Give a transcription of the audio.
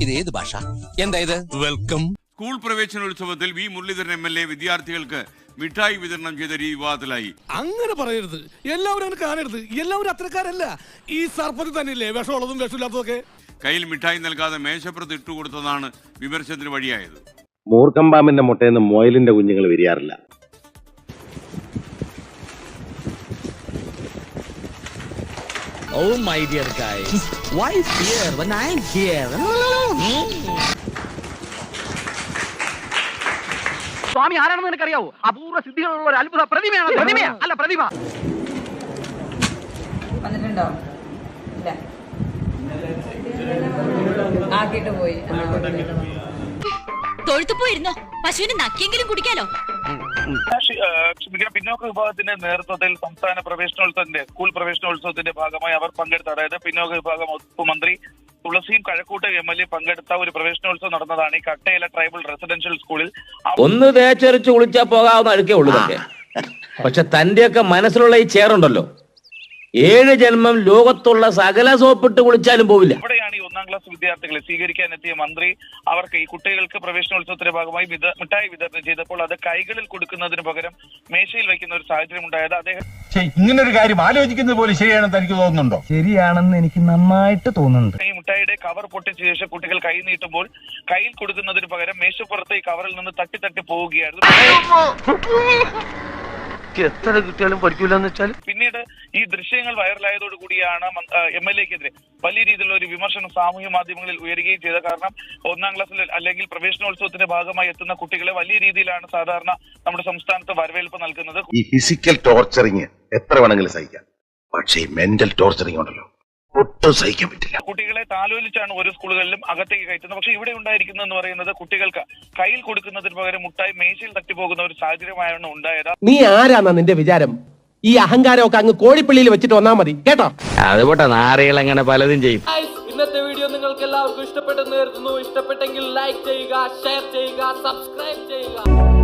ഇത് ഏത് ഭാഷ? എന്താ ഇത്? വെൽക്കം. സ്കൂൾ പ്രവേശനോത്സവത്തിൽ വി മുരളീധരൻ MLA വിദ്യാർത്ഥികൾക്ക് മിഠായി വിതരണം ചെയ്ത വിവാദത്തിലായി. അങ്ങനെ പറയരുത്, എല്ലാവരും അങ്ങനെ കാണരുത്. എല്ലാവരും അത്രക്കാരല്ല. ഈ സർപ്പത്തിൽ തന്നെയല്ലേ വിഷമുള്ളതും വിഷമില്ലാത്തതൊക്കെ. കയ്യിൽ മിഠായി നൽകാതെ മേശപ്പുറത്ത് ഇട്ടുകൊടുത്തതാണ് വിമർശനത്തിന് വഴിയായത്. മൂർഖമ്പാമ്പിന്റെ മുട്ടയെന്ന് മൊയലിന്റെ കുഞ്ഞുങ്ങൾ വിരിയാറില്ല. Oh my dear guys, why fear when I'm here? സ്വാമി ആരാണെന്ന് നിനക്കറിയാവോ? അപൂർവ സിദ്ധികളുള്ള ഒരു അത്ഭുത പ്രതിമയാണ്. അല്ല പ്രതിമ. വന്നിട്ടുണ്ടോ? ഇല്ല, ആക്കിട്ട് പോയി. തൊഴുത്തു പോയിരുന്നോ? പശുവിന് നക്കിയെങ്കിലും കുടിക്കാലോ. പിന്നോക്ക വിഭാഗത്തിന്റെ നേതൃത്വത്തിൽ സംസ്ഥാന പ്രവേശനോത്സവത്തിന്റെ സ്കൂൾ പ്രവേശനോത്സവത്തിന്റെ ഭാഗമായി അവർ പങ്കെടുത്ത, അതായത് പിന്നോക്ക വിഭാഗം വകുപ്പ് മന്ത്രി തുളസിയും കഴക്കൂട്ട് MLA പങ്കെടുത്ത ഒരു പ്രവേശനോത്സവം നടന്നതാണ് ഈ കട്ടയില ട്രൈബൽ റെസിഡൻഷ്യൽ സ്കൂളിൽ. ഒന്ന് തേച്ചരച്ച് കുളിച്ചാ പോകാവുന്ന അഴുക്കേ ഉള്ളൂ. പക്ഷെ തന്റെയൊക്കെ മനസ്സിലുള്ള ഈ ചേറുണ്ടല്ലോ, 7 ജന്മം ലോകത്തുള്ള സകല സോപ്പിട്ട് കുളിച്ചാലും പോവില്ല. ഇവിടെയാണ് ഈ 1ാം ക്ലാസ് വിദ്യാർത്ഥികളെ സ്വീകരിക്കാൻ എത്തിയ മന്ത്രി അവർക്ക് ഈ കുട്ടികൾക്ക് പ്രവേശനോത്സവത്തിന്റെ ഭാഗമായി മിഠായി വിതരണം ചെയ്തപ്പോൾ അത് കൈകളിൽ കൊടുക്കുന്നതിന് പകരം മേശയിൽ വയ്ക്കുന്ന ഒരു സാഹചര്യം ഉണ്ടായത്. അദ്ദേഹം ഇങ്ങനൊരു കാര്യം ആലോചിക്കുന്നത് പോലെ ശരിയാണെന്ന് എനിക്ക് തോന്നുന്നുണ്ടോ? ശരിയാണെന്ന് എനിക്ക് നന്നായിട്ട് തോന്നുന്നുണ്ട്. ഈ മിഠായിയുടെ കവർ പൊട്ടിച്ച ശേഷം കുട്ടികൾ കൈ നീട്ടുമ്പോൾ കയ്യിൽ കൊടുക്കുന്നതിന് പകരം മേശപ്പുറത്ത് ഈ കവറിൽ നിന്ന് തട്ടി പോവുകയായിരുന്നു. എത്ര കിട്ടിയാലും പഠിക്കൂലെന്ന് വെച്ചാൽ പിന്നീട് ഈ ദൃശ്യങ്ങൾ വൈറലായതോടുകൂടിയാണ് MLAക്കെതിരെ വലിയ രീതിയിലുള്ള ഒരു വിമർശനം സാമൂഹ്യ മാധ്യമങ്ങളിൽ ഉയരുകയും ചെയ്തത്. കാരണം 1ാം ക്ലാസ്സിൽ അല്ലെങ്കിൽ പ്രവേശനോത്സവത്തിന്റെ ഭാഗമായി എത്തുന്ന കുട്ടികളെ വലിയ രീതിയിലാണ് സാധാരണ നമ്മുടെ സംസ്ഥാനത്ത് വരവേൽപ്പ് നൽകുന്നത്. ഈ ഫിസിക്കൽ ടോർച്ചറിങ് എത്ര വേണമെങ്കിലും സഹിക്കാം, പക്ഷേ മെന്റൽ ടോർച്ചറിങ് ഉണ്ടല്ലോ, ഒട്ടും സഹിക്കാൻ പറ്റില്ല. കുട്ടികളെ താലോലിച്ചാണ് ഓരോ സ്കൂളുകളിലും അകത്തേക്ക് കയറ്റുന്നത്. പക്ഷെ ഇവിടെ ഉണ്ടായിരിക്കുന്നതെന്ന് പറയുന്നത് കുട്ടികൾക്ക് കയ്യിൽ കൊടുക്കുന്നതിന് പകരം മുട്ടായി മേശയിൽ തട്ടിപ്പോകുന്ന ഒരു സാഹചര്യമായാണ് ഉണ്ടായത്. നീ ആരാന്നാ നിന്റെ വിചാരം? ഈ അഹങ്കാരമൊക്കെ അങ്ങ് കോഴിപ്പള്ളിയിൽ വെച്ചിട്ട് വന്നാ മതി കേട്ടോ. അതുപോട്ടെ, നാറികൾ അങ്ങനെ പലതും ചെയ്യും. ഇന്നത്തെ വീഡിയോ നിങ്ങൾക്ക് എല്ലാവർക്കും ഇഷ്ടപ്പെട്ടെന്ന് കരുതുന്നു. ഇഷ്ടപ്പെട്ടെങ്കിൽ ലൈക്ക് ചെയ്യുക, ഷെയർ ചെയ്യുക, സബ്സ്ക്രൈബ് ചെയ്യുക.